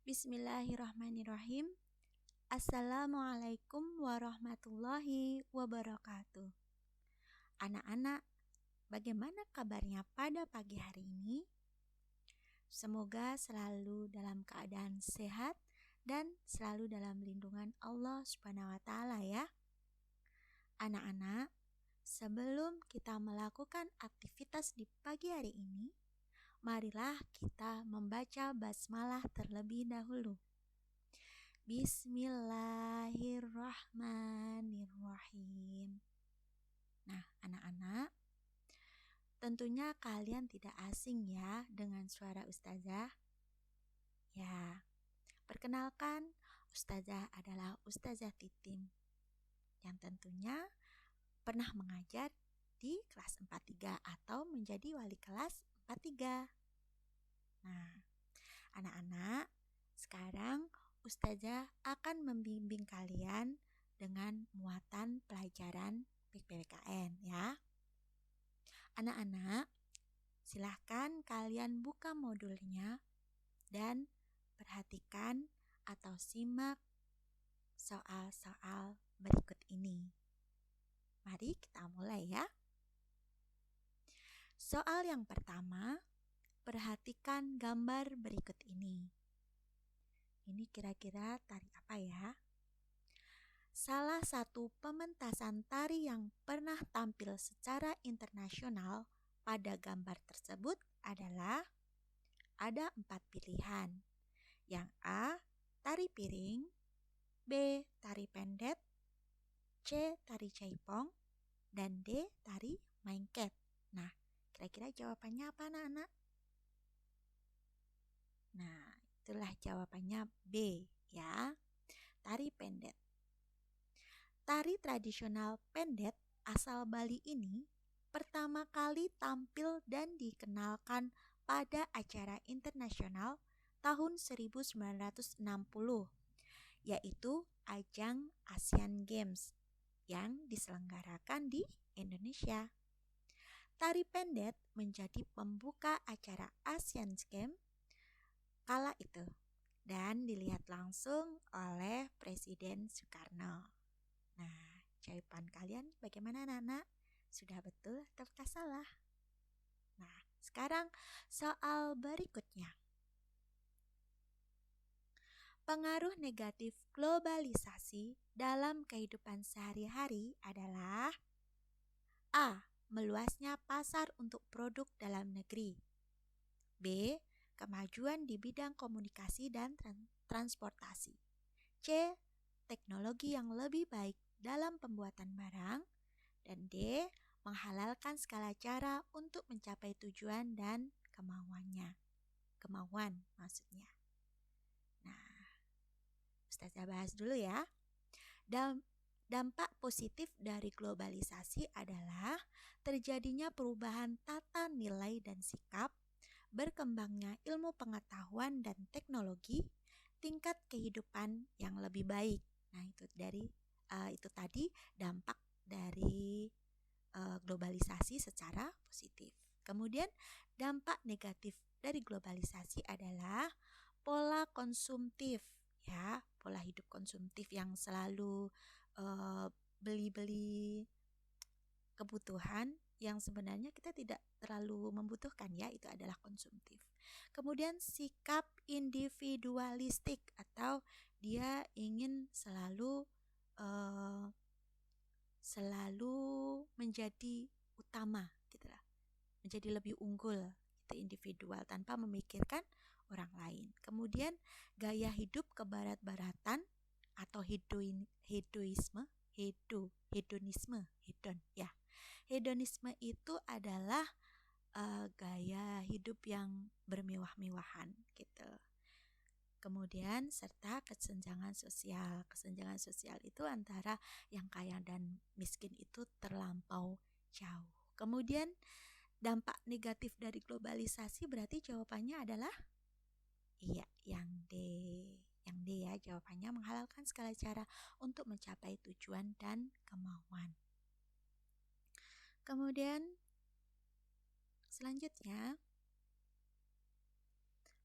Bismillahirrahmanirrahim. Assalamualaikum warahmatullahi wabarakatuh. Anak-anak, bagaimana kabarnya pada pagi hari ini? Semoga selalu dalam keadaan sehat dan selalu dalam lindungan Allah Subhanahu wa Ta'ala ya. Anak-anak, sebelum kita melakukan aktivitas di pagi hari ini, marilah kita membaca basmalah terlebih dahulu. Bismillahirrahmanirrahim. Nah, anak-anak, tentunya kalian tidak asing ya dengan suara Ustazah. Ya, perkenalkan, Ustazah adalah Ustazah Titim yang tentunya pernah mengajar di kelas 43 atau menjadi wali kelas 43. Nah, anak-anak, sekarang Ustazah akan membimbing kalian dengan muatan pelajaran PPKN ya. Anak-anak, silahkan kalian buka modulnya dan perhatikan atau simak soal-soal berikut ini. Mari kita mulai ya. Soal yang pertama, perhatikan gambar berikut ini. Ini kira-kira tari apa ya? Salah satu pementasan tari yang pernah tampil secara internasional pada gambar tersebut adalah ada 4 pilihan. Yang A, tari piring, B, tari pendet, C, tari jaipong, dan D, tari maingket. Nah, kira-kira jawabannya apa anak-anak? Nah, itulah jawabannya B ya, tari pendet. Tari tradisional pendet asal Bali ini pertama kali tampil dan dikenalkan pada acara internasional tahun 1960, yaitu ajang Asian Games yang diselenggarakan di Indonesia. Tari pendet menjadi pembuka acara Asian Games kala itu dan dilihat langsung oleh Presiden Soekarno. Nah, jawaban kalian bagaimana anak-anak? Sudah betul ataukah salah? Nah, sekarang soal berikutnya. Pengaruh negatif globalisasi dalam kehidupan sehari-hari adalah A. Meluasnya pasar untuk produk dalam negeri. B. Kemajuan di bidang komunikasi dan transportasi. C. Teknologi yang lebih baik dalam pembuatan barang. Dan D. Menghalalkan segala cara untuk mencapai tujuan dan kemauannya. Kemauan maksudnya. Nah, Ustazah bahas dulu ya. Dampak positif dari globalisasi adalah terjadinya perubahan tata nilai dan sikap, berkembangnya ilmu pengetahuan dan teknologi, tingkat kehidupan yang lebih baik. Nah, itu tadi dampak dari globalisasi secara positif. Kemudian dampak negatif dari globalisasi adalah pola konsumtif ya, pola hidup konsumtif yang selalu beli-beli kebutuhan yang sebenarnya kita tidak terlalu membutuhkan ya, itu adalah konsumtif. Kemudian sikap individualistik atau dia ingin selalu menjadi utama gitu lah, menjadi lebih unggul, itu individual tanpa memikirkan orang lain. Kemudian gaya hidup kebarat-baratan atau hedonisme ya. Hedonisme itu adalah gaya hidup yang bermewah-mewahan gitu. Kemudian serta kesenjangan sosial. Kesenjangan sosial itu antara yang kaya dan miskin itu terlampau jauh. Kemudian dampak negatif dari globalisasi berarti jawabannya adalah iya, yang D. Yang D ya, jawabannya menghalalkan segala cara untuk mencapai tujuan dan kemauan. Kemudian selanjutnya,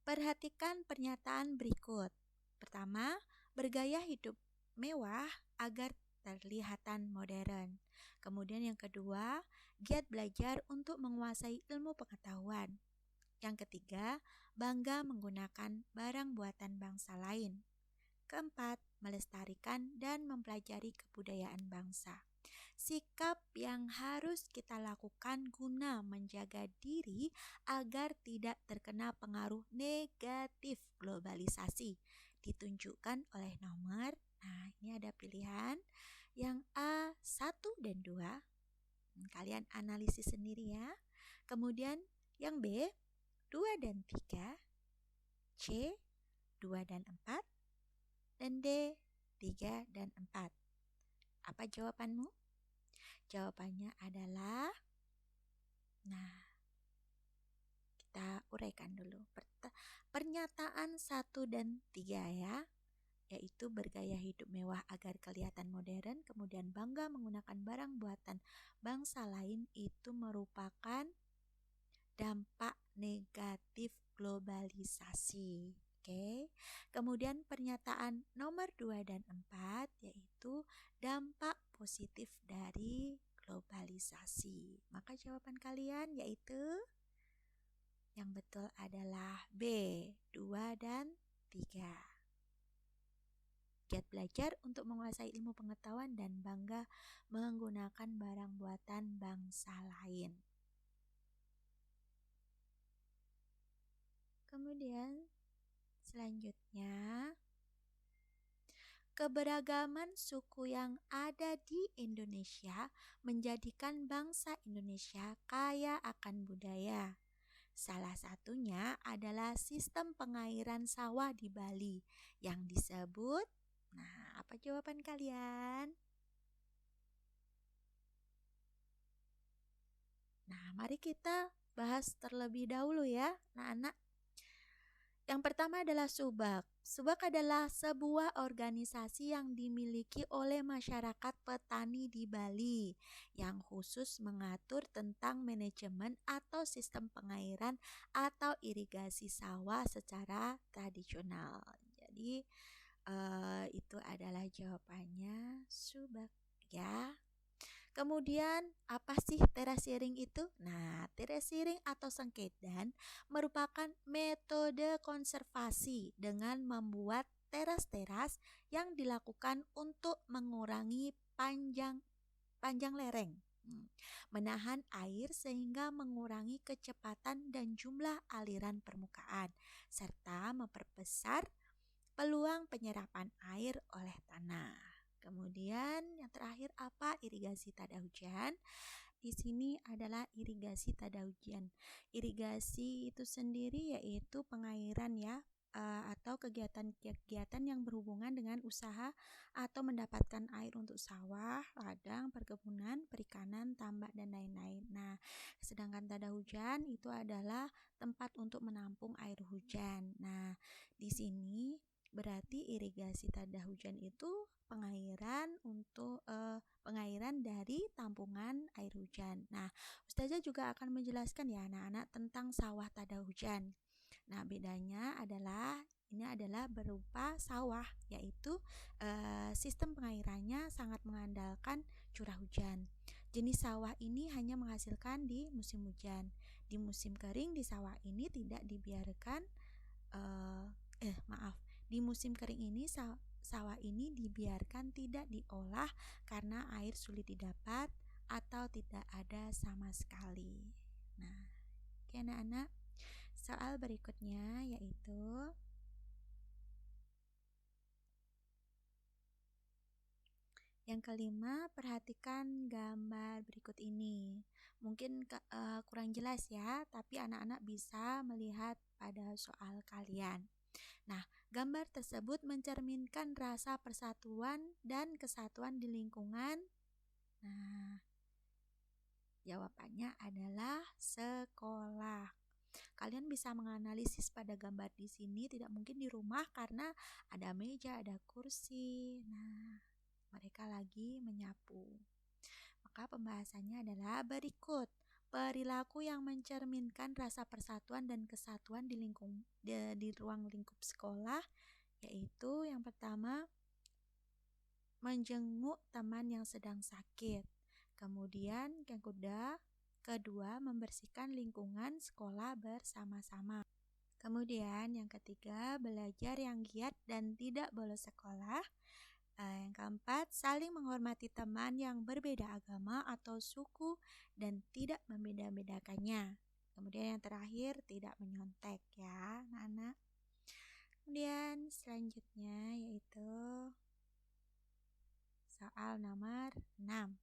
Perhatikan pernyataan berikut. Pertama, bergaya hidup mewah agar terlihatan modern. Kemudian yang kedua, giat belajar untuk menguasai ilmu pengetahuan. Yang ketiga, bangga menggunakan barang buatan bangsa lain. Keempat, melestarikan dan mempelajari kebudayaan bangsa. Sikap yang harus kita lakukan guna menjaga diri agar tidak terkena pengaruh negatif globalisasi ditunjukkan oleh nomor. Nah, ini ada pilihan yang A, 1 dan 2. Kalian analisis sendiri ya. Kemudian yang B, 2 dan 3. C, 2 dan 4. Dan D, 3 dan 4. Apa jawabanmu? Jawabannya adalah, nah, kita uraikan dulu. Pernyataan 1 dan 3 ya, yaitu bergaya hidup mewah agar kelihatan modern, kemudian bangga menggunakan barang buatan bangsa lain, itu merupakan dampak negatif globalisasi. Oke. Kemudian pernyataan nomor 2 dan 4 yaitu dampak positif dari globalisasi. Maka jawaban kalian yaitu yang betul adalah B, 2 dan 3. Giat belajar untuk menguasai ilmu pengetahuan dan bangga menggunakan barang buatan bangsa lain. Kemudian selanjutnya, keberagaman suku yang ada di Indonesia menjadikan bangsa Indonesia kaya akan budaya. Salah satunya adalah sistem pengairan sawah di Bali yang disebut, nah, apa jawaban kalian? Nah, mari kita bahas terlebih dahulu ya, anak-anak. Yang pertama adalah Subak. Subak adalah sebuah organisasi yang dimiliki oleh masyarakat petani di Bali yang khusus mengatur tentang manajemen atau sistem pengairan atau irigasi sawah secara tradisional. Jadi itu adalah jawabannya Subak ya. Kemudian apa sih terasering itu? Nah, terasering atau sengkedan merupakan metode konservasi dengan membuat teras-teras yang dilakukan untuk mengurangi panjang lereng, menahan air sehingga mengurangi kecepatan dan jumlah aliran permukaan, serta memperbesar peluang penyerapan air oleh tanah. Kemudian yang terakhir apa? Irigasi tada hujan. Di sini adalah irigasi tada hujan. Irigasi itu sendiri yaitu pengairan ya, atau kegiatan-kegiatan yang berhubungan dengan usaha atau mendapatkan air untuk sawah, ladang, perkebunan, perikanan, tambak dan lain-lain. Nah, sedangkan tada hujan itu adalah tempat untuk menampung air hujan. Nah, di sini berarti irigasi tada hujan itu pengairan untuk pengairan dari tampungan air hujan. Nah, Ustazah juga akan menjelaskan ya anak-anak tentang sawah tada hujan. Nah, bedanya adalah ini adalah berupa sawah, yaitu sistem pengairannya sangat mengandalkan curah hujan. Jenis sawah ini hanya menghasilkan di musim hujan. Di musim kering di sawah ini tidak dibiarkan di musim kering ini sawah ini dibiarkan tidak diolah karena air sulit didapat atau tidak ada sama sekali. Nah, oke anak-anak, soal berikutnya yaitu yang kelima, perhatikan gambar berikut ini. Mungkin kurang jelas ya, tapi anak-anak bisa melihat pada soal kalian. Nah, gambar tersebut mencerminkan rasa persatuan dan kesatuan di lingkungan. Nah, jawabannya adalah sekolah. Kalian bisa menganalisis pada gambar di sini, tidak mungkin di rumah karena ada meja, ada kursi. Nah, mereka lagi menyapu. Maka pembahasannya adalah berikut. perilaku yang mencerminkan rasa persatuan dan kesatuan di ruang lingkup sekolah, yaitu yang pertama menjenguk teman yang sedang sakit. Kemudian yang kedua membersihkan lingkungan sekolah bersama-sama. Kemudian yang ketiga belajar yang giat dan tidak bolos sekolah. Yang keempat, saling menghormati teman yang berbeda agama atau suku dan tidak membeda-bedakannya. Kemudian yang terakhir, tidak menyontek ya, anak-anak. Kemudian selanjutnya yaitu soal nomor 6.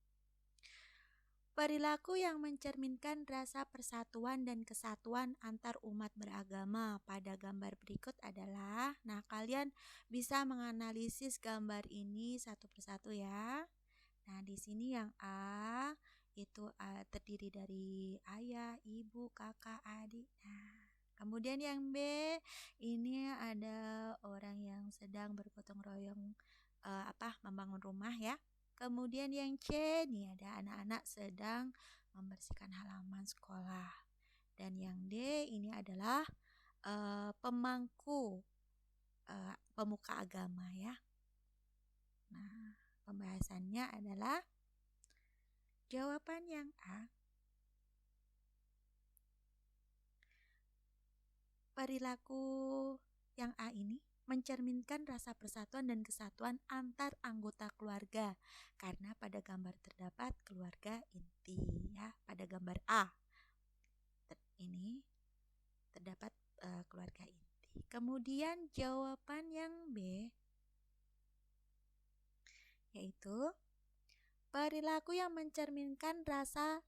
Perilaku yang mencerminkan rasa persatuan dan kesatuan antar umat beragama pada gambar berikut adalah, nah kalian bisa menganalisis gambar ini satu persatu ya. Nah di sini yang A itu terdiri dari ayah, ibu, kakak, adik. Nah kemudian yang B ini ada orang yang sedang bergotong royong membangun rumah ya. Kemudian yang C nih ada anak-anak sedang membersihkan halaman sekolah. Dan yang D ini adalah pemangku pemuka agama ya. Nah, pembahasannya adalah jawaban yang A. Perilaku yang A ini mencerminkan rasa persatuan dan kesatuan antar anggota keluarga karena pada gambar terdapat keluarga inti ya. Pada gambar A ini terdapat keluarga inti. Kemudian jawaban yang B yaitu perilaku yang mencerminkan rasa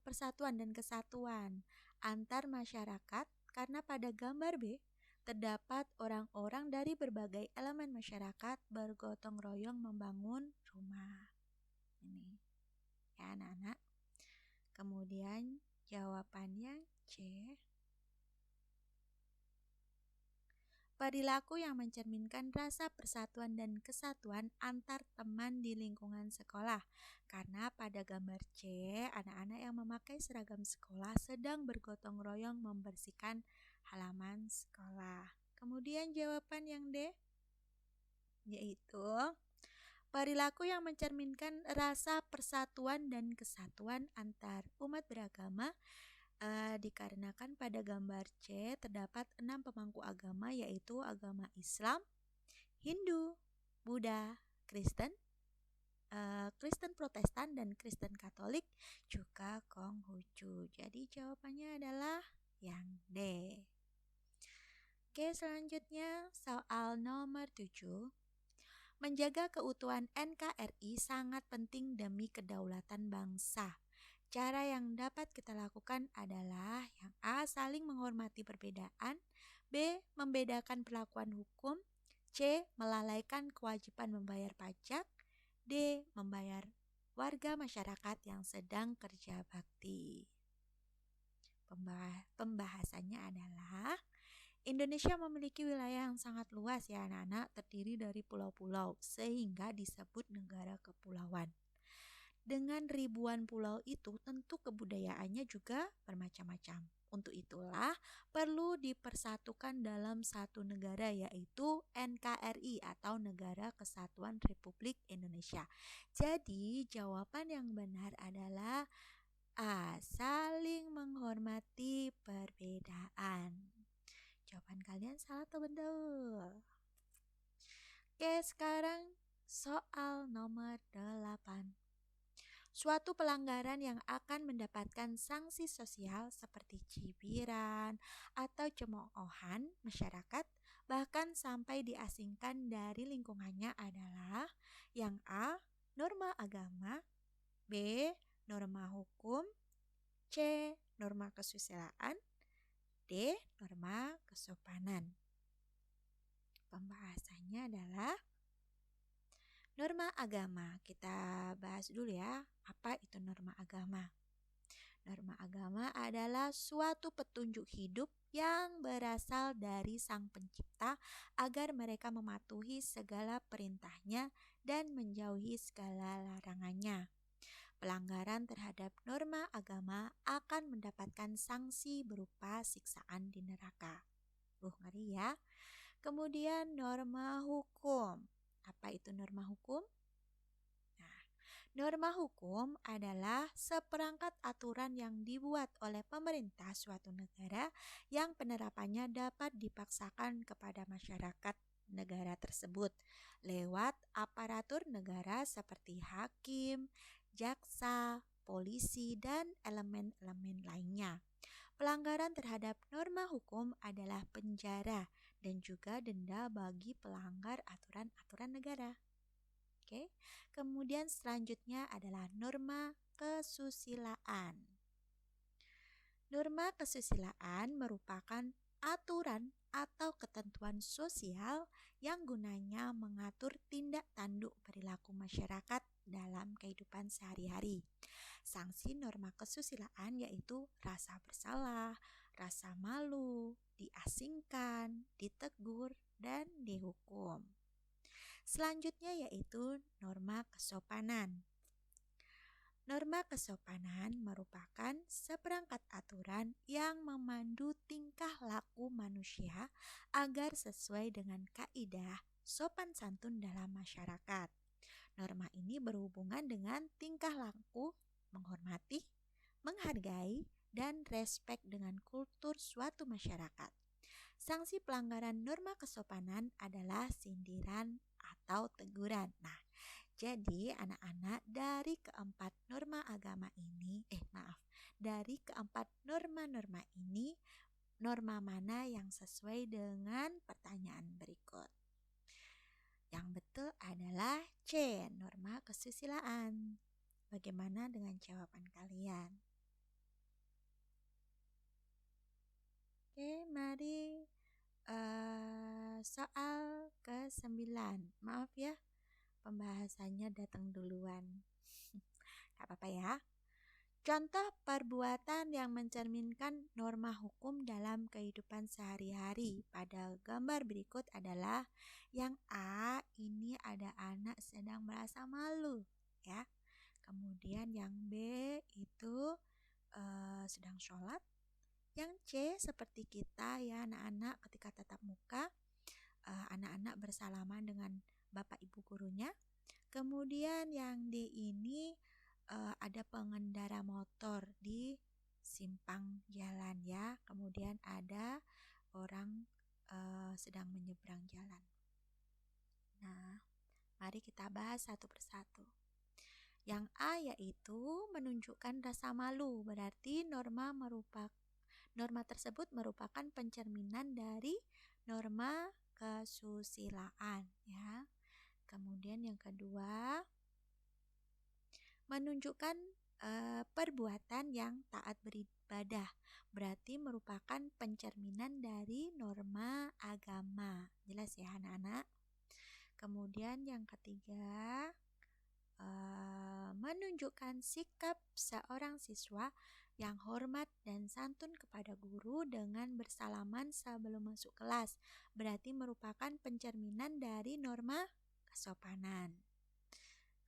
persatuan dan kesatuan antar masyarakat karena pada gambar B terdapat orang-orang dari berbagai elemen masyarakat bergotong royong membangun rumah. Ini ya anak-anak. Kemudian jawabannya C. Perilaku yang mencerminkan rasa persatuan dan kesatuan antar teman di lingkungan sekolah. Karena pada gambar C, anak-anak yang memakai seragam sekolah sedang bergotong royong membersihkan halaman sekolah. Kemudian jawaban yang D yaitu perilaku yang mencerminkan rasa persatuan dan kesatuan antar umat beragama dikarenakan pada gambar C terdapat 6 pemangku agama yaitu agama Islam, Hindu, Buddha, Kristen Protestan dan Kristen Katolik juga Konghucu. Jadi jawabannya adalah yang D. Oke, selanjutnya soal nomor 7. Menjaga keutuhan NKRI sangat penting demi kedaulatan bangsa. Cara yang dapat kita lakukan adalah yang A. Saling menghormati perbedaan, B. Membedakan perlakuan hukum, C. Melalaikan kewajiban membayar pajak, D. Membayar warga masyarakat yang sedang kerja bakti. Pembahasannya adalah Indonesia memiliki wilayah yang sangat luas ya anak-anak, terdiri dari pulau-pulau sehingga disebut negara kepulauan. Dengan ribuan pulau itu tentu kebudayaannya juga bermacam-macam. Untuk itulah perlu dipersatukan dalam satu negara yaitu NKRI atau Negara Kesatuan Republik Indonesia. Jadi jawaban yang benar adalah A. Saling menghormati perbedaan. Jawaban kalian salah atau benar? Oke, sekarang soal nomor 8. Suatu pelanggaran yang akan mendapatkan sanksi sosial seperti cibiran atau cemoohan masyarakat bahkan sampai diasingkan dari lingkungannya adalah yang A. Norma agama, B. Norma hukum, C. Norma kesusilaan, D. Norma kesopanan. Pembahasannya adalah norma agama. Kita bahas dulu ya, apa itu norma agama? Norma agama adalah suatu petunjuk hidup yang berasal dari Sang Pencipta agar mereka mematuhi segala perintahnya dan menjauhi segala larangannya. Pelanggaran terhadap norma agama akan mendapatkan sanksi berupa siksaan di neraka. Ngeri ya. Kemudian norma hukum. Apa itu norma hukum? Nah, norma hukum adalah seperangkat aturan yang dibuat oleh pemerintah suatu negara yang penerapannya dapat dipaksakan kepada masyarakat negara tersebut lewat aparatur negara seperti hakim, jaksa, polisi, dan elemen-elemen lainnya. Pelanggaran terhadap norma hukum adalah penjara dan juga denda bagi pelanggar aturan-aturan negara. Oke. Kemudian selanjutnya adalah norma kesusilaan. Norma kesusilaan merupakan aturan atau ketentuan sosial yang gunanya mengatur tindak tanduk perilaku masyarakat dalam kehidupan sehari-hari. Sanksi norma kesusilaan yaitu rasa bersalah, rasa malu, diasingkan, ditegur, dan dihukum. Selanjutnya yaitu norma kesopanan. Norma kesopanan merupakan seperangkat aturan yang memandu tingkah laku manusia agar sesuai dengan kaidah sopan santun dalam masyarakat. Norma ini berhubungan dengan tingkah laku menghormati, menghargai, dan respek dengan kultur suatu masyarakat. Sanksi pelanggaran norma kesopanan adalah sindiran atau teguran. Nah, jadi anak-anak dari keempat norma agama ini, dari keempat norma-norma ini, norma mana yang sesuai dengan pertanyaan berikut? Yang betul adalah C, norma kesusilaan. Bagaimana dengan jawaban kalian? Oke, mari soal ke-9. Maaf ya, pembahasannya datang duluan. Gak apa-apa ya. Contoh perbuatan yang mencerminkan norma hukum dalam kehidupan sehari-hari pada gambar berikut adalah yang A, ini ada anak sedang merasa malu ya. Kemudian yang B itu sedang sholat. Yang C seperti kita ya anak-anak ketika tatap muka, anak-anak bersalaman dengan bapak ibu gurunya. Kemudian yang D ini ada pengendara motor di simpang jalan ya. Kemudian ada orang sedang menyeberang jalan. Nah, mari kita bahas satu persatu. Yang A yaitu menunjukkan rasa malu, berarti norma tersebut merupakan pencerminan dari norma kesusilaan ya. Kemudian yang kedua, menunjukkan perbuatan yang taat beribadah, berarti merupakan pencerminan dari norma agama. Jelas ya anak-anak? Kemudian yang ketiga, menunjukkan sikap seorang siswa yang hormat dan santun kepada guru dengan bersalaman sebelum masuk kelas, berarti merupakan pencerminan dari norma kesopanan.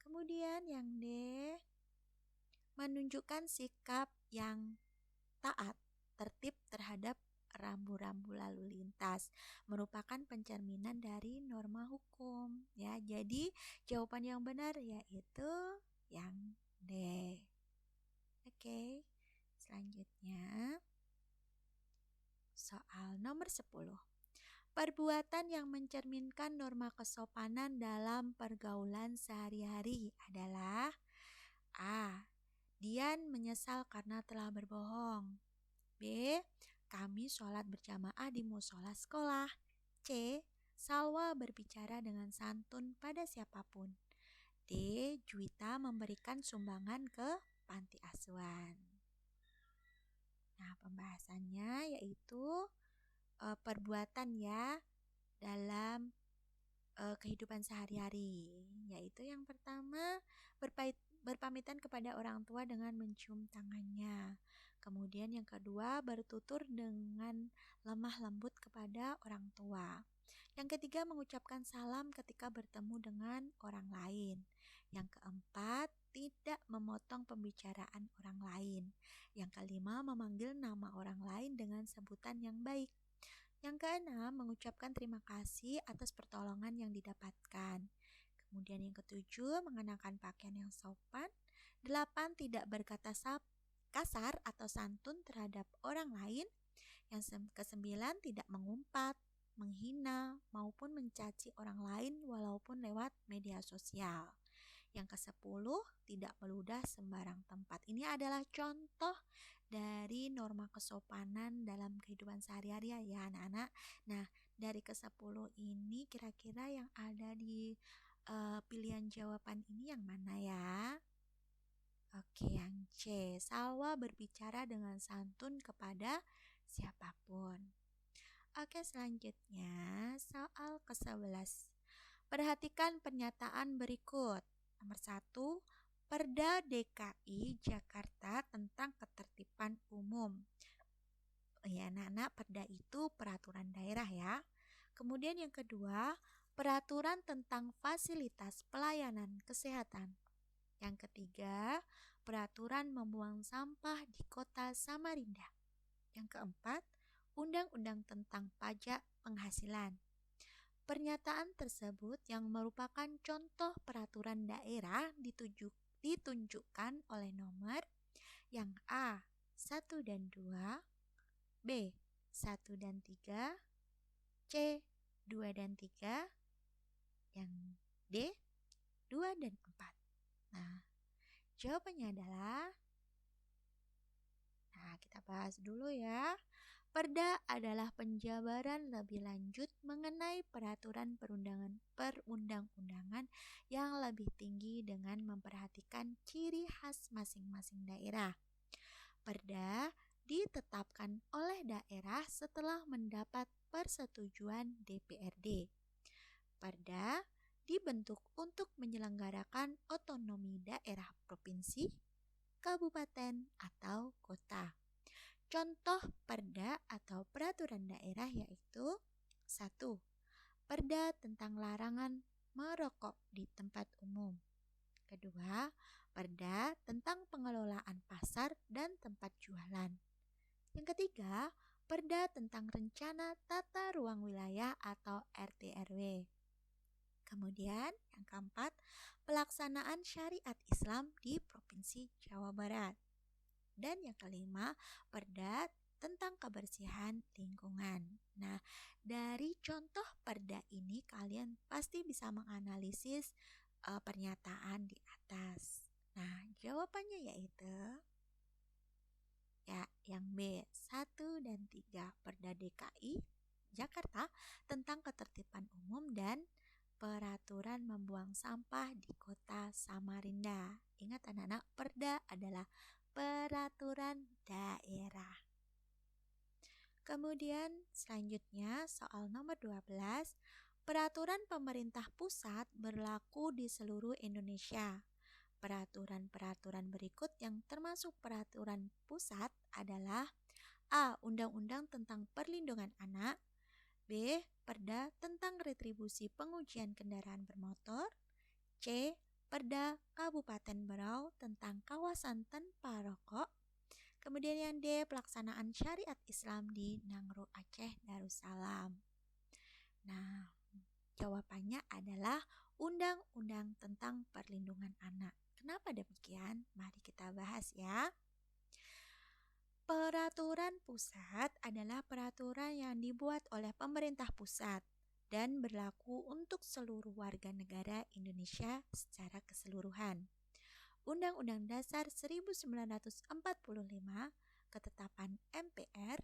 Kemudian yang D, menunjukkan sikap yang taat, tertib terhadap rambu-rambu lalu lintas, merupakan pencerminan dari norma hukum ya. Jadi jawaban yang benar yaitu yang D. Oke, selanjutnya soal nomor 10. Perbuatan yang mencerminkan norma kesopanan dalam pergaulan sehari-hari adalah A. Dian menyesal karena telah berbohong. B. Kami sholat berjamaah di musola sekolah. C. Salwa berbicara dengan santun pada siapapun. D. Juwita memberikan sumbangan ke panti asuhan. Nah, pembahasannya yaitu perbuatan ya dalam kehidupan sehari-hari, yaitu yang pertama berpamitan kepada orang tua dengan mencium tangannya. Kemudian yang kedua bertutur dengan lemah lembut kepada orang tua. Yang ketiga mengucapkan salam ketika bertemu dengan orang lain. Yang keempat tidak memotong pembicaraan orang lain. Yang kelima, memanggil nama orang lain dengan sebutan yang baik. Yang keenam, mengucapkan terima kasih atas pertolongan yang didapatkan. Kemudian yang ketujuh, mengenakan pakaian yang sopan. Delapan, tidak berkata kasar atau santun terhadap orang lain. Yang kesembilan, tidak mengumpat, menghina, maupun mencaci orang lain walaupun lewat media sosial. Yang kesepuluh, tidak meludah sembarang tempat. Ini adalah contoh dari norma kesopanan dalam kehidupan sehari-hari ya anak-anak. Nah, dari kesepuluh ini kira-kira yang ada di pilihan jawaban ini yang mana ya? Oke, yang C. Salwa berbicara dengan santun kepada siapapun. Oke, selanjutnya soal ke-11. Perhatikan pernyataan berikut. Nomor 1, Perda DKI Jakarta tentang ketertiban umum. Ya, anak-anak, perda itu peraturan daerah ya. Kemudian yang kedua, peraturan tentang fasilitas pelayanan kesehatan. Yang ketiga, peraturan membuang sampah di Kota Samarinda. Yang keempat, undang-undang tentang pajak penghasilan. Pernyataan tersebut yang merupakan contoh peraturan daerah ditunjukkan oleh nomor yang A, 1 dan 2, B, 1 dan 3, C, 2 dan 3, yang D, 2 dan 4. Nah, jawabannya adalah, kita bahas dulu ya. Perda adalah penjabaran lebih lanjut mengenai peraturan perundang-undangan yang lebih tinggi dengan memperhatikan ciri khas masing-masing daerah. Perda ditetapkan oleh daerah setelah mendapat persetujuan DPRD. Perda dibentuk untuk menyelenggarakan otonomi daerah provinsi, kabupaten, atau kota. Contoh perda atau peraturan daerah yaitu 1. Perda tentang larangan merokok di tempat umum. Kedua, perda tentang pengelolaan pasar dan tempat jualan. Yang ketiga, perda tentang rencana tata ruang wilayah atau RT/RW. Kemudian yang keempat, pelaksanaan syariat Islam di Provinsi Jawa Barat. Dan yang kelima, perda tentang kebersihan lingkungan. Nah, dari contoh perda ini kalian pasti bisa menganalisis pernyataan di atas. Nah, jawabannya yaitu ya yang B, 1 dan 3, Perda DKI Jakarta tentang ketertiban umum dan peraturan membuang sampah di Kota Samarinda. Ingat anak-anak, perda adalah peraturan daerah. Kemudian selanjutnya soal nomor 12, peraturan pemerintah pusat berlaku di seluruh Indonesia. Peraturan-peraturan berikut yang termasuk peraturan pusat adalah A. Undang-undang tentang perlindungan anak, B. Perda tentang retribusi pengujian kendaraan bermotor, C. Perda Kabupaten Berau tentang kawasan tanpa rokok. Kemudian yang D, pelaksanaan syariat Islam di Nangro Aceh Darussalam. Nah, jawabannya adalah Undang-Undang tentang Perlindungan Anak. Kenapa demikian? Mari kita bahas ya. Peraturan pusat adalah peraturan yang dibuat oleh pemerintah pusat dan berlaku untuk seluruh warga negara Indonesia secara keseluruhan. Undang-Undang Dasar 1945, Ketetapan MPR,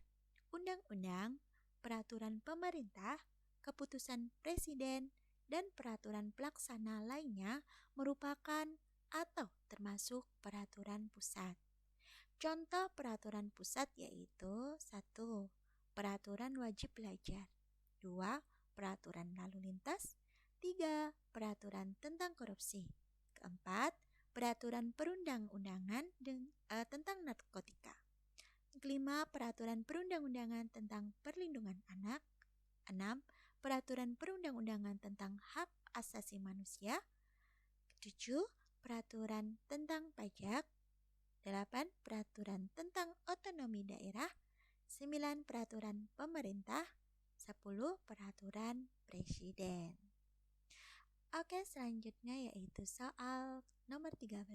Undang-Undang, Peraturan Pemerintah, Keputusan Presiden, dan peraturan pelaksana lainnya merupakan atau termasuk peraturan pusat. Contoh peraturan pusat yaitu 1. Peraturan wajib belajar, 2. Peraturan lalu lintas, 3. Peraturan tentang korupsi, keempat, peraturan perundang-undangan tentang narkotika, kelima, peraturan perundang-undangan tentang perlindungan anak, 6. Peraturan perundang-undangan tentang hak asasi manusia, 7. peraturan tentang pajak, 8 peraturan tentang otonomi daerah, 9 peraturan pemerintah, 10 peraturan presiden. Oke, selanjutnya yaitu soal nomor 13.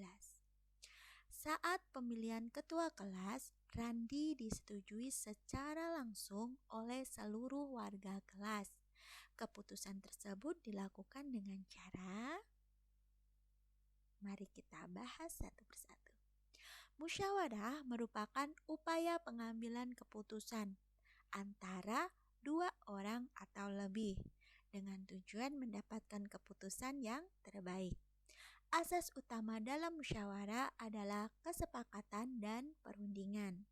Saat pemilihan ketua kelas, Randi disetujui secara langsung oleh seluruh warga kelas. Keputusan tersebut dilakukan dengan cara, mari kita bahas satu persatu. Musyawarah merupakan upaya pengambilan keputusan antara dua orang atau lebih dengan tujuan mendapatkan keputusan yang terbaik. Asas utama dalam musyawarah adalah kesepakatan dan perundingan.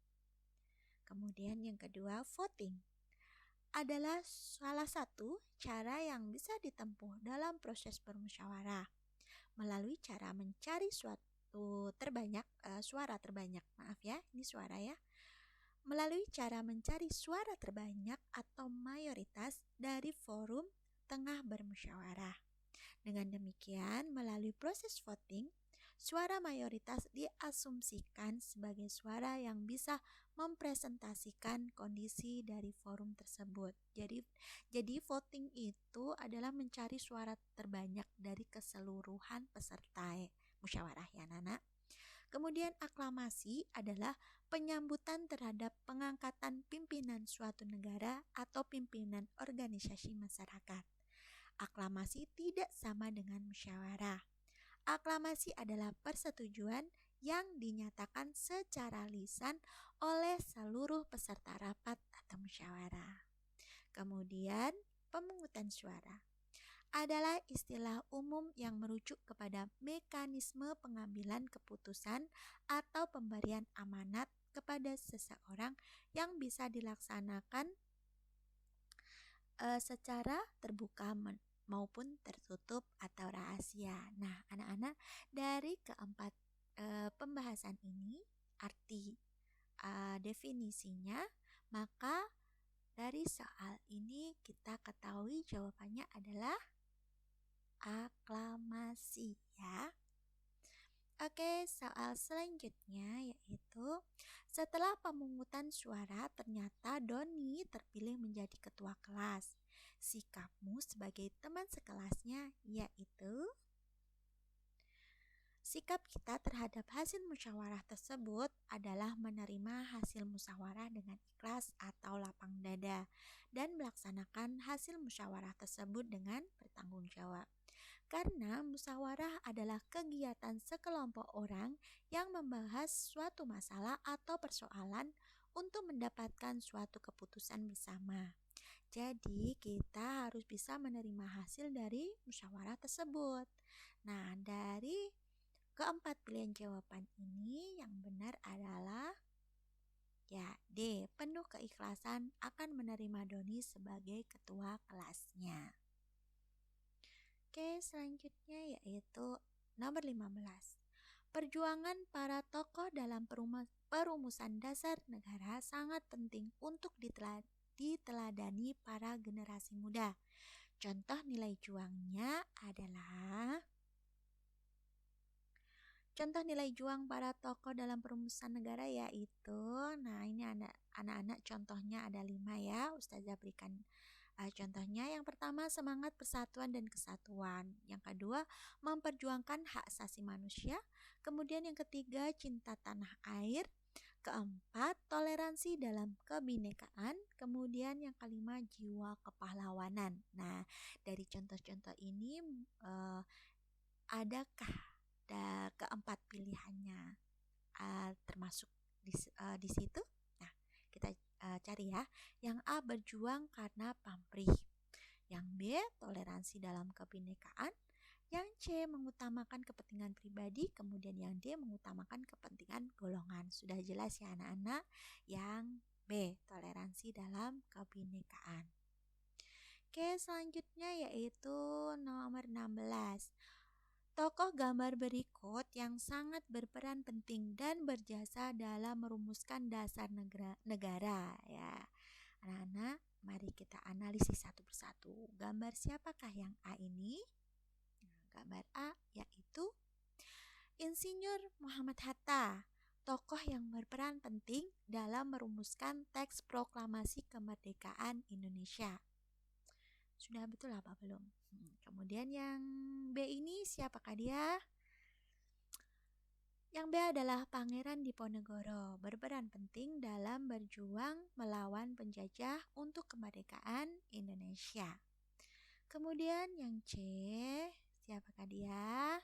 Kemudian yang kedua, voting adalah salah satu cara yang bisa ditempuh dalam proses bermusyawarah melalui cara mencari suara terbanyak, maaf ya, ini suara ya. Melalui cara mencari suara terbanyak atau mayoritas dari forum tengah bermusyawarah. Dengan demikian, melalui proses voting, suara mayoritas diasumsikan sebagai suara yang bisa mempresentasikan kondisi dari forum tersebut. Jadi voting itu adalah mencari suara terbanyak dari keseluruhan peserta musyawarah ya Nana. Kemudian aklamasi adalah penyambutan terhadap pengangkatan pimpinan suatu negara atau pimpinan organisasi masyarakat. Aklamasi tidak sama dengan musyawarah. Aklamasi adalah persetujuan yang dinyatakan secara lisan oleh seluruh peserta rapat atau musyawarah. Kemudian, pemungutan suara adalah istilah umum yang merujuk kepada mekanisme pengambilan keputusan atau pemberian amanat kepada seseorang yang bisa dilaksanakan secara terbuka maupun tertutup atau rahasia. Nah, anak-anak, dari keempat pembahasan ini, arti definisinya, maka dari soal ini kita ketahui jawabannya adalah aklamasi ya. Oke, soal selanjutnya yaitu setelah pemungutan suara ternyata Doni terpilih menjadi ketua kelas. Sikapmu sebagai teman sekelasnya yaitu sikap kita terhadap hasil musyawarah tersebut adalah menerima hasil musyawarah dengan ikhlas atau lapang dada dan melaksanakan hasil musyawarah tersebut dengan bertanggung jawab. Karena musyawarah adalah kegiatan sekelompok orang yang membahas suatu masalah atau persoalan untuk mendapatkan suatu keputusan bersama. Jadi, kita harus bisa menerima hasil dari musyawarah tersebut. Nah, dari keempat pilihan jawaban ini yang benar adalah ya D, penuh keikhlasan akan menerima Doni sebagai ketua kelasnya. Oke, selanjutnya yaitu nomor 15. Perjuangan para tokoh dalam perumusan dasar negara sangat penting untuk diteladani para generasi muda. Contoh nilai juangnya adalah contoh nilai juang para tokoh dalam perumusan negara yaitu, nah ini anak-anak contohnya ada 5 ya, Ustazah berikan contohnya. Yang pertama, semangat persatuan dan kesatuan. Yang kedua, memperjuangkan hak asasi manusia. Kemudian yang ketiga, cinta tanah air. Keempat, toleransi dalam kebinekaan. Kemudian yang kelima, jiwa kepahlawanan. Nah, dari contoh-contoh ini adakah keempat pilihannya termasuk di situ? Nah, kita cari ya. Yang A, berjuang karena pamrih. Yang B, toleransi dalam kebinekaan. Yang C, mengutamakan kepentingan pribadi. Kemudian yang D, mengutamakan kepentingan golongan. Sudah jelas ya anak-anak? Yang B, toleransi dalam kebinekaan. Oke, selanjutnya yaitu nomor 16. Tokoh gambar berikut yang sangat berperan penting dan berjasa dalam merumuskan dasar negara ya. Anak-anak, mari kita analisis satu persatu. Gambar siapakah yang A ini? Nah, gambar A yaitu Insinyur Muhammad Hatta, tokoh yang berperan penting dalam merumuskan teks proklamasi kemerdekaan Indonesia. Sudah betul apa belum? Kemudian yang B ini siapakah dia? Yang B adalah Pangeran Diponegoro, berperan penting dalam berjuang melawan penjajah untuk kemerdekaan Indonesia. Kemudian yang C, siapakah dia?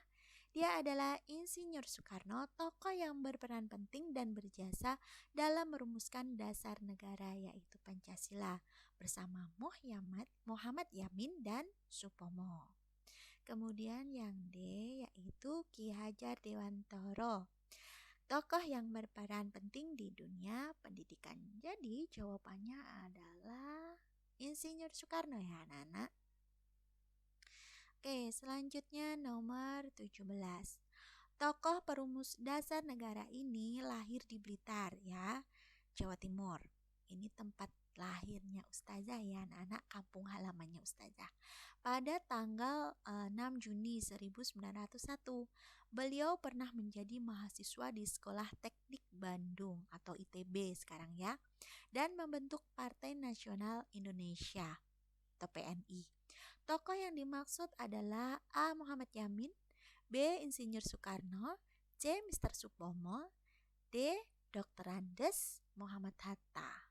Dia adalah Insinyur Soekarno, tokoh yang berperan penting dan berjasa dalam merumuskan dasar negara yaitu Pancasila bersama Muhammad Yamin dan Supomo. Kemudian yang D yaitu Ki Hajar Dewantoro, tokoh yang berperan penting di dunia pendidikan. Jadi jawabannya adalah Insinyur Soekarno ya anak-anak. Oke, selanjutnya nomor 17. Tokoh perumus dasar negara ini lahir di Blitar ya, Jawa Timur. Ini tempat lahirnya Ustazah ya anak-anak, kampung halamannya Ustazah. Pada tanggal 6 Juni 1901, beliau pernah menjadi mahasiswa di Sekolah Teknik Bandung atau ITB sekarang ya, dan membentuk Partai Nasional Indonesia atau PNI. Tokoh yang dimaksud adalah A. Muhammad Yamin, B. Insinyur Soekarno, C. Mr. Supomo, D. Dr. Andes Muhammad Hatta.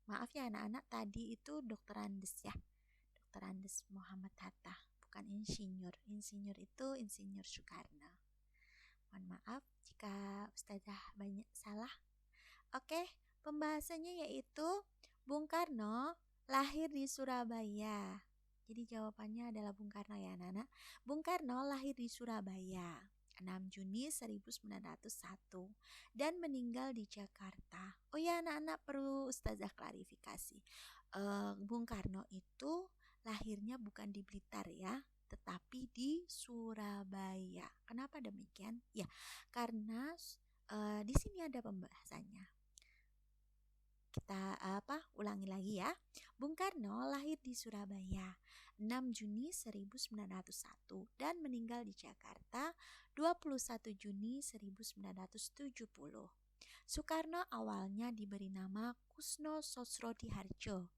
Maaf ya anak-anak, tadi itu Dr. Andes ya, Dr. Andes Muhammad Hatta, bukan insinyur. Insinyur itu Insinyur Soekarno. Mohon maaf jika Ustazah banyak salah. Oke, pembahasannya yaitu Bung Karno lahir di Surabaya. Jadi jawabannya adalah Bung Karno ya anak-anak. Bung Karno lahir di Surabaya 6 Juni 1901 dan meninggal di Jakarta. Oh ya anak-anak, perlu Ustazah klarifikasi. Bung Karno itu lahirnya bukan di Blitar ya, tetapi di Surabaya. Kenapa demikian? Ya, karena di sini ada pembahasannya. Kita ulangi lagi ya. Bung Karno lahir di Surabaya 6 Juni 1901 dan meninggal di Jakarta 21 Juni 1970. Soekarno awalnya diberi nama Kusno Sosrodihardjo.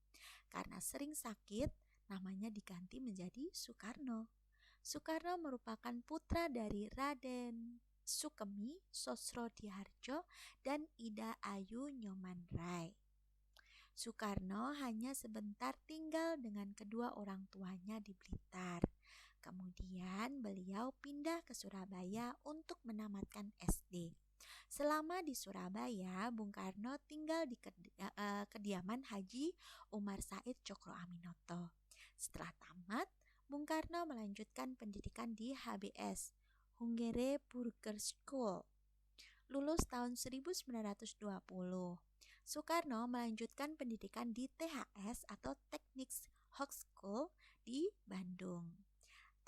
Karena sering sakit, namanya diganti menjadi Soekarno. Soekarno merupakan putra dari Raden Sukemi Sosrodihardjo dan Ida Ayu Nyoman Rai. Soekarno hanya sebentar tinggal dengan kedua orang tuanya di Blitar. Kemudian beliau pindah ke Surabaya untuk menamatkan SD. Selama di Surabaya, Bung Karno tinggal di kediaman Haji Umar Said Cokroaminoto. Setelah tamat, Bung Karno melanjutkan pendidikan di HBS, Hungary Burger School. Lulus tahun 1920. Soekarno melanjutkan pendidikan di THS atau Technics Hochschule di Bandung.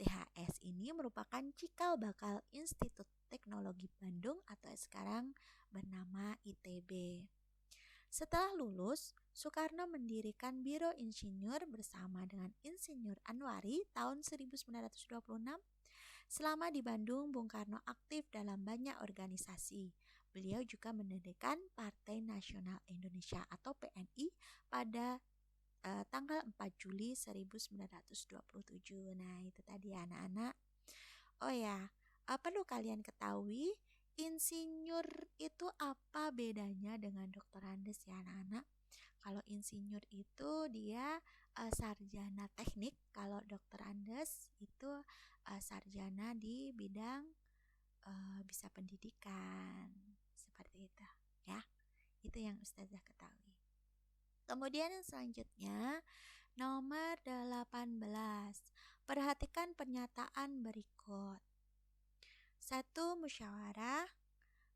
THS ini merupakan cikal bakal Institut Teknologi Bandung atau sekarang bernama ITB. Setelah lulus, Soekarno mendirikan Biro Insinyur bersama dengan Insinyur Anwari tahun 1926. Selama di Bandung, Bung Karno aktif dalam banyak organisasi. Beliau juga mendirikan Partai Nasional Indonesia atau PNI pada tanggal 4 Juli 1927. Nah, itu tadi anak-anak. Oh ya, perlu kalian ketahui, insinyur itu apa bedanya dengan Dr. Andes ya anak-anak? Kalau insinyur itu dia sarjana teknik, kalau Dr. Andes itu sarjana di bidang bisa pendidikan. Seperti itu ya. Itu yang Ustazah ketahui. Kemudian yang selanjutnya nomor 18. Perhatikan pernyataan berikut. 1. Musyawarah.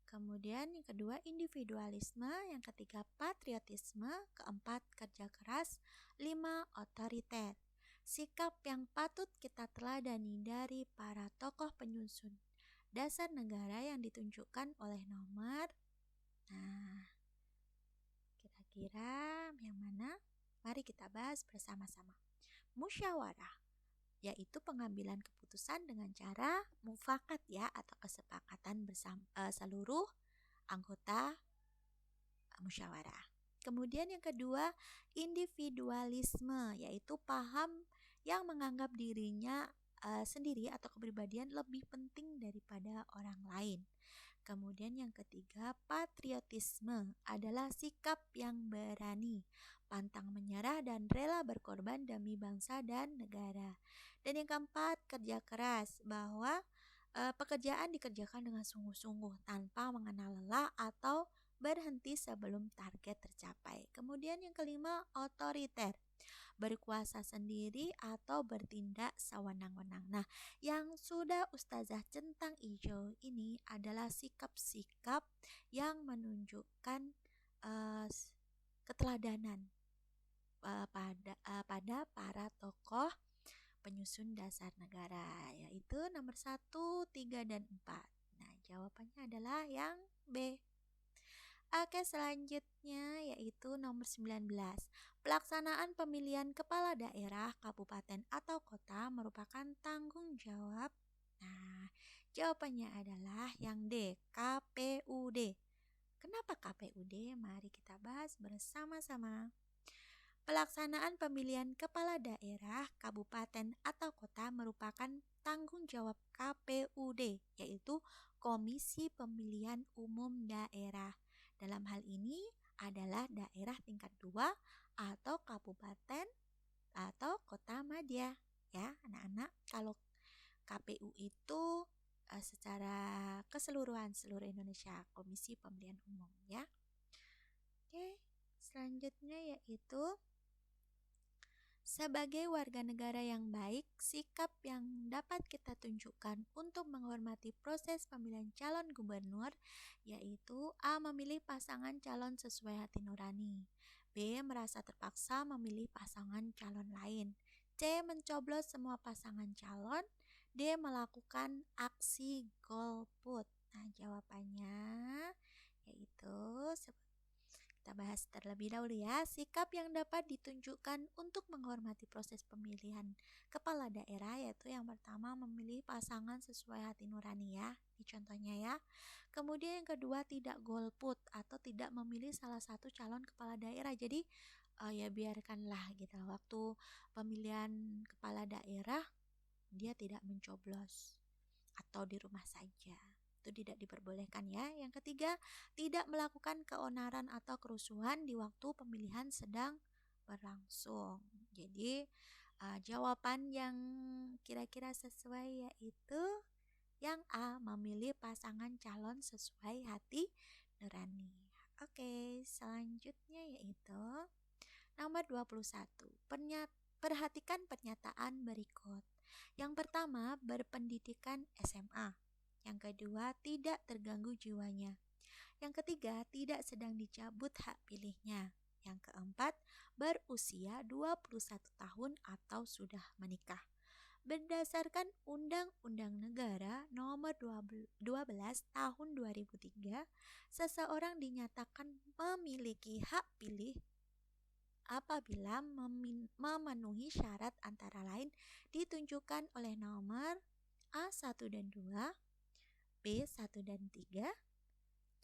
Kemudian yang kedua individualisme, yang ketiga patriotisme, keempat kerja keras, 5 otoriter. Sikap yang patut kita teladani dari para tokoh penyusun dasar negara yang ditunjukkan oleh nomor. Nah, kira-kira yang mana? Mari kita bahas bersama-sama. Musyawarah. yaitu pengambilan keputusan dengan cara mufakat ya atau kesepakatan bersama seluruh anggota musyawarah. Kemudian yang kedua, individualisme, yaitu paham yang menganggap dirinya sendiri atau kepribadian lebih penting daripada orang lain. Kemudian yang ketiga, patriotisme adalah sikap yang berani, pantang menyerah dan rela berkorban demi bangsa dan negara. Dan yang keempat, kerja keras, bahwa pekerjaan dikerjakan dengan sungguh-sungguh tanpa mengenal lelah atau berhenti sebelum target tercapai. Kemudian yang kelima, otoriter, berkuasa sendiri atau bertindak sewenang-wenang. Nah, yang sudah Ustazah centang hijau ini adalah sikap-sikap yang menunjukkan uh, keteladanan pada para tokoh penyusun dasar negara, yaitu nomor 1, 3, dan 4. Nah, jawabannya adalah yang B. Oke, selanjutnya yaitu nomor 19. Pelaksanaan pemilihan kepala daerah, kabupaten atau kota merupakan tanggung jawab. Nah, jawabannya adalah yang D, KPUD. Kenapa KPUD? Mari kita bahas bersama-sama. Pelaksanaan pemilihan kepala daerah, kabupaten atau kota merupakan tanggung jawab KPUD, yaitu Komisi Pemilihan Umum Daerah. Dalam hal ini adalah daerah tingkat 2 atau kabupaten atau kota madya. Ya, anak-anak, kalau KPU itu secara keseluruhan seluruh Indonesia, Komisi Pemilihan Umum ya. Oke, selanjutnya yaitu sebagai warga negara yang baik, sikap yang dapat kita tunjukkan untuk menghormati proses pemilihan calon gubernur yaitu A. Memilih pasangan calon sesuai hati nurani, B. Merasa terpaksa memilih pasangan calon lain, C. Mencoblos semua pasangan calon, D. Melakukan aksi golput. Nah, jawabannya yaitu kita bahas terlebih dahulu ya. Sikap yang dapat ditunjukkan untuk menghormati proses pemilihan kepala daerah yaitu yang pertama memilih pasangan sesuai hati nurani ya. Ini contohnya ya. Kemudian yang kedua tidak golput atau tidak memilih salah satu calon kepala daerah. Jadi ya biarkanlah gitu waktu pemilihan kepala daerah dia tidak mencoblos atau di rumah saja. Itu tidak diperbolehkan ya. Yang ketiga, tidak melakukan keonaran atau kerusuhan di waktu pemilihan sedang berlangsung. Jadi jawaban yang kira-kira sesuai yaitu yang A, memilih pasangan calon sesuai hati nurani. Oke, selanjutnya yaitu nomor 21. Perhatikan pernyataan berikut. Yang pertama, berpendidikan SMA. Yang kedua, tidak terganggu jiwanya. Yang ketiga, tidak sedang dicabut hak pilihnya. Yang keempat, berusia 21 tahun atau sudah menikah. Berdasarkan Undang-Undang Negara Nomor 12 Tahun 2003, seseorang dinyatakan memiliki hak pilih apabila memenuhi syarat antara lain ditunjukkan oleh nomor A1 dan 2, B1 dan 3,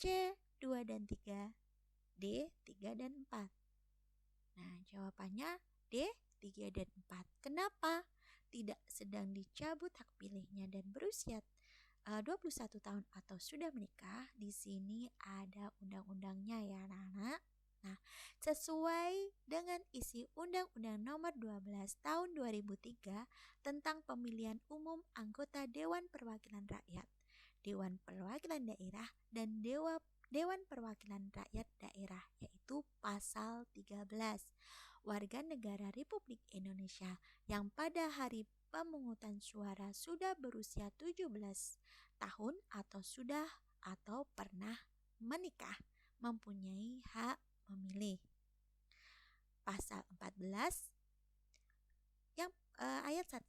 C2 dan 3, D3 dan 4. Nah, jawabannya D3 dan 4. Kenapa? Tidak sedang dicabut hak pilihnya dan berusia 21 tahun atau sudah menikah. Di sini ada undang-undangnya ya anak-anak. Nah, sesuai dengan isi Undang-Undang Nomor 12 Tahun 2003 tentang pemilihan umum anggota Dewan Perwakilan Rakyat, Dewan Perwakilan Daerah, dan Dewan Perwakilan Rakyat Daerah, yaitu pasal 13. Warga negara Republik Indonesia yang pada hari pemungutan suara sudah berusia 17 tahun atau pernah menikah mempunyai hak memilih. Pasal 14 yang ayat 1,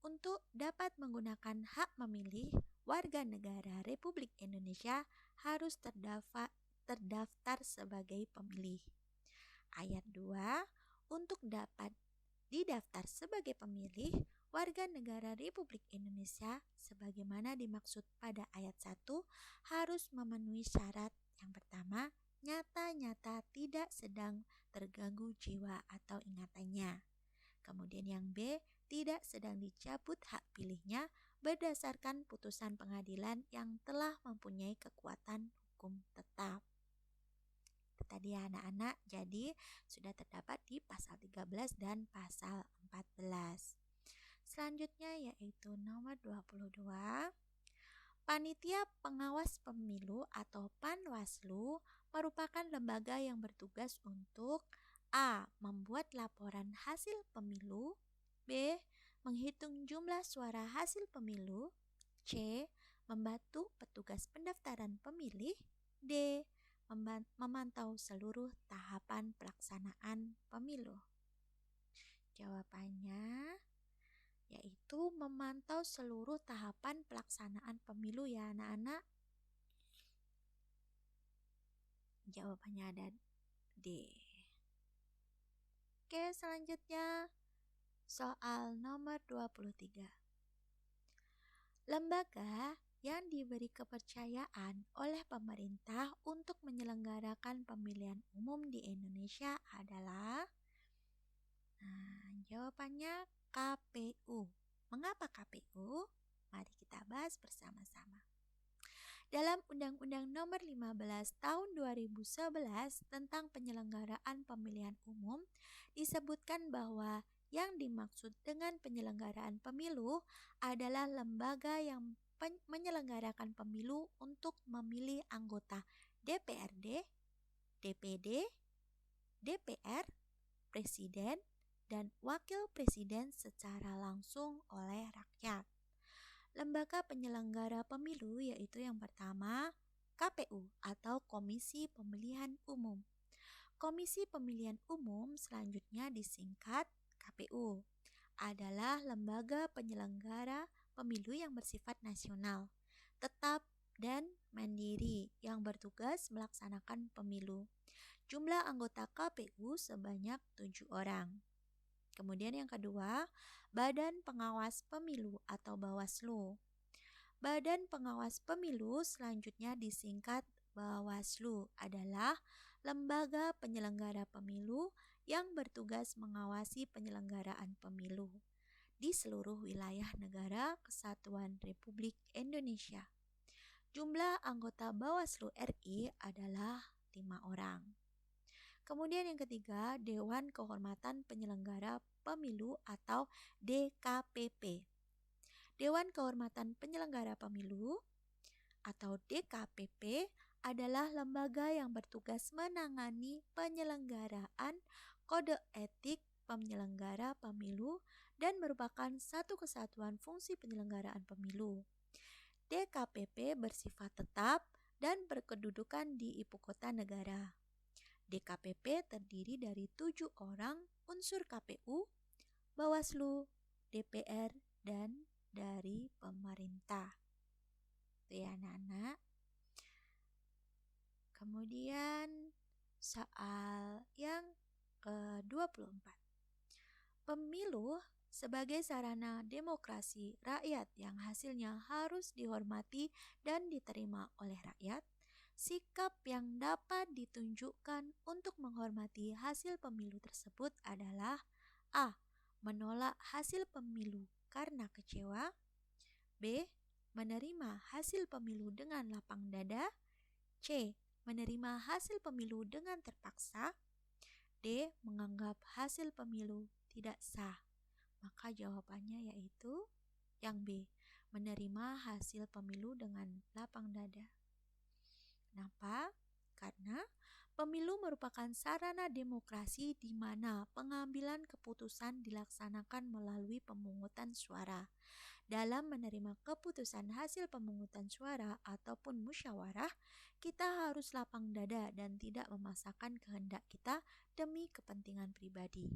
untuk dapat menggunakan hak memilih, warga negara Republik Indonesia harus terdaftar sebagai pemilih. Ayat 2, untuk dapat didaftar sebagai pemilih, warga negara Republik Indonesia sebagaimana dimaksud pada ayat 1 harus memenuhi syarat yang pertama, nyata-nyata tidak sedang terganggu jiwa atau ingatannya. Kemudian yang B, tidak sedang dicabut hak pilihnya berdasarkan putusan pengadilan yang telah mempunyai kekuatan hukum tetap. Itu tadi ya anak-anak, jadi sudah terdapat di pasal 13 dan pasal 14. Selanjutnya yaitu nomor 22. Panitia Pengawas Pemilu atau Panwaslu merupakan lembaga yang bertugas untuk A. Membuat laporan hasil pemilu, B. Menghitung jumlah suara hasil pemilu, C. Membantu petugas pendaftaran pemilih, D. Memantau seluruh tahapan pelaksanaan pemilu. Jawabannya yaitu memantau seluruh tahapan pelaksanaan pemilu ya anak-anak. Jawabannya ada D. Oke, selanjutnya soal nomor 23. Lembaga yang diberi kepercayaan oleh pemerintah untuk menyelenggarakan pemilihan umum di Indonesia adalah jawabannya KPU. Mengapa KPU? Mari kita bahas bersama-sama. Dalam Undang-Undang Nomor 15 Tahun 2011 tentang penyelenggaraan pemilihan umum disebutkan bahwa yang dimaksud dengan penyelenggaraan pemilu adalah lembaga yang menyelenggarakan pemilu untuk memilih anggota DPRD, DPD, DPR, Presiden, dan Wakil Presiden secara langsung oleh rakyat. Lembaga penyelenggara pemilu yaitu yang pertama KPU atau Komisi Pemilihan Umum. Komisi Pemilihan Umum selanjutnya disingkat KPU adalah lembaga penyelenggara pemilu yang bersifat nasional, tetap dan mandiri yang bertugas melaksanakan pemilu. Jumlah anggota KPU sebanyak 7 orang. Kemudian yang kedua, Badan Pengawas Pemilu atau Bawaslu. Badan Pengawas Pemilu selanjutnya disingkat Bawaslu adalah lembaga penyelenggara pemilu yang bertugas mengawasi penyelenggaraan pemilu di seluruh wilayah negara Kesatuan Republik Indonesia. Jumlah anggota Bawaslu RI adalah 5 orang. Kemudian yang ketiga, Dewan Kehormatan Penyelenggara Pemilu atau DKPP. Dewan Kehormatan Penyelenggara Pemilu atau DKPP adalah lembaga yang bertugas menangani penyelenggaraan kode etik penyelenggara pemilu dan merupakan satu kesatuan fungsi penyelenggaraan pemilu. DKPP bersifat tetap dan berkedudukan di ibu kota negara. DKPP terdiri dari 7 orang unsur KPU, Bawaslu, DPR, dan dari pemerintah. Itu ya anak-anak. Kemudian soal yang ke-24. Pemilu sebagai sarana demokrasi rakyat yang hasilnya harus dihormati dan diterima oleh rakyat. Sikap yang dapat ditunjukkan untuk menghormati hasil pemilu tersebut adalah A. Menolak hasil pemilu karena kecewa, B. Menerima hasil pemilu dengan lapang dada, C. Menerima hasil pemilu dengan terpaksa, D. Menganggap hasil pemilu tidak sah. Maka jawabannya yaitu yang B. Menerima hasil pemilu dengan lapang dada. Kenapa? Karena pemilu merupakan sarana demokrasi di mana pengambilan keputusan dilaksanakan melalui pemungutan suara. Dalam menerima keputusan hasil pemungutan suara ataupun musyawarah, kita harus lapang dada dan tidak memaksakan kehendak kita demi kepentingan pribadi.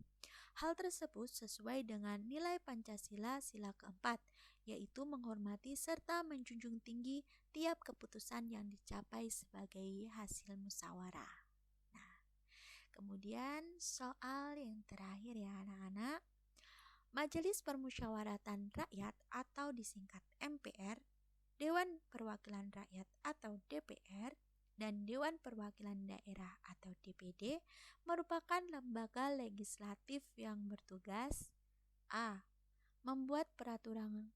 Hal tersebut sesuai dengan nilai Pancasila sila keempat, yaitu menghormati serta menjunjung tinggi tiap keputusan yang dicapai sebagai hasil musyawarah. Nah, kemudian soal yang terakhir ya anak-anak. Majelis Permusyawaratan Rakyat atau disingkat MPR, Dewan Perwakilan Rakyat atau DPR, dan Dewan Perwakilan Daerah atau DPD merupakan lembaga legislatif yang bertugas A. Membuat peraturan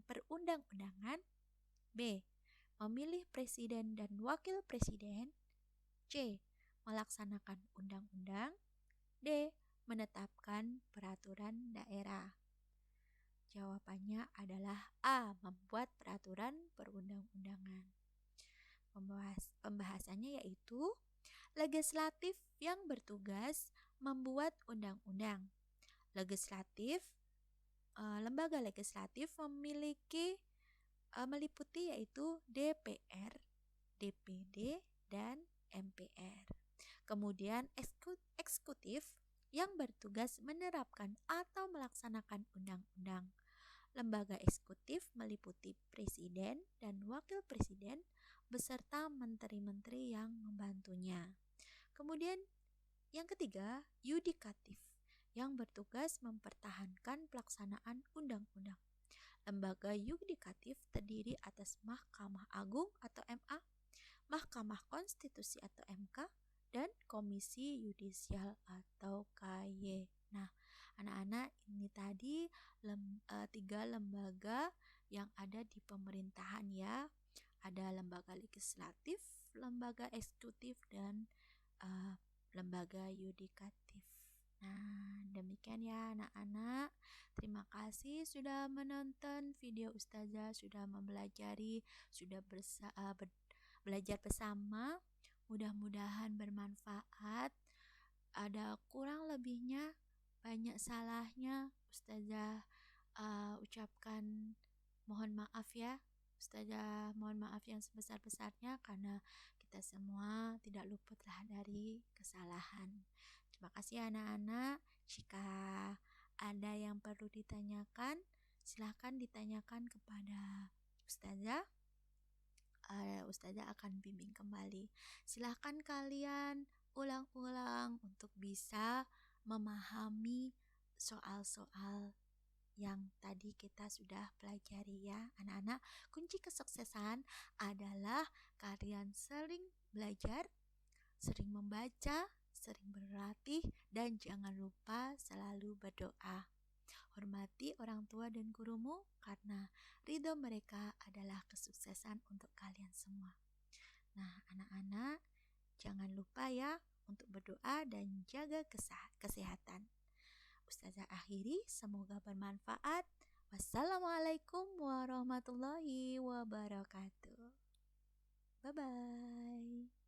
perundang-undangan. B. Memilih presiden dan wakil presiden. C. Melaksanakan undang-undang. D. Menetapkan peraturan daerah. Jawabannya adalah A. Membuat peraturan perundang-undangan. Pembahasannya yaitu legislatif yang bertugas membuat undang-undang. Lembaga legislatif meliputi yaitu DPR, DPD, dan MPR. Kemudian eksekutif yang bertugas menerapkan atau melaksanakan undang-undang. Lembaga eksekutif meliputi presiden dan wakil presiden beserta menteri-menteri yang membantunya. Kemudian yang ketiga, yudikatif yang bertugas mempertahankan pelaksanaan undang-undang. Lembaga yudikatif terdiri atas Mahkamah Agung atau MA, Mahkamah Konstitusi atau MK, dan Komisi Yudisial atau KY. Nah, anak-anak, ini tadi 3 lembaga yang ada di pemerintahan ya. Ada lembaga legislatif, lembaga eksekutif, dan lembaga yudikatif. Nah, demikian ya anak-anak. Terima kasih sudah menonton video Ustazah, sudah mempelajari, sudah belajar bersama. Mudah-mudahan bermanfaat. Ada kurang lebihnya, banyak salahnya, Ustazah ucapkan mohon maaf ya. Ustazah mohon maaf yang sebesar-besarnya karena kita semua tidak luputlah dari kesalahan. Terima kasih anak-anak. Jika ada yang perlu ditanyakan, silahkan ditanyakan kepada Ustazah. Ustazah akan bimbing kembali. Silahkan kalian ulang-ulang untuk bisa memahami soal-soal yang tadi kita sudah pelajari ya anak-anak. Kunci kesuksesan adalah kalian sering belajar, sering membaca, sering berlatih, dan jangan lupa selalu berdoa. Hormati orang tua dan gurumu karena ridho mereka adalah kesuksesan untuk kalian semua. Nah, anak-anak, jangan lupa ya untuk berdoa dan jaga kesehatan. Ustazah akhiri, semoga bermanfaat. Wassalamualaikum warahmatullahi wabarakatuh. Bye-bye.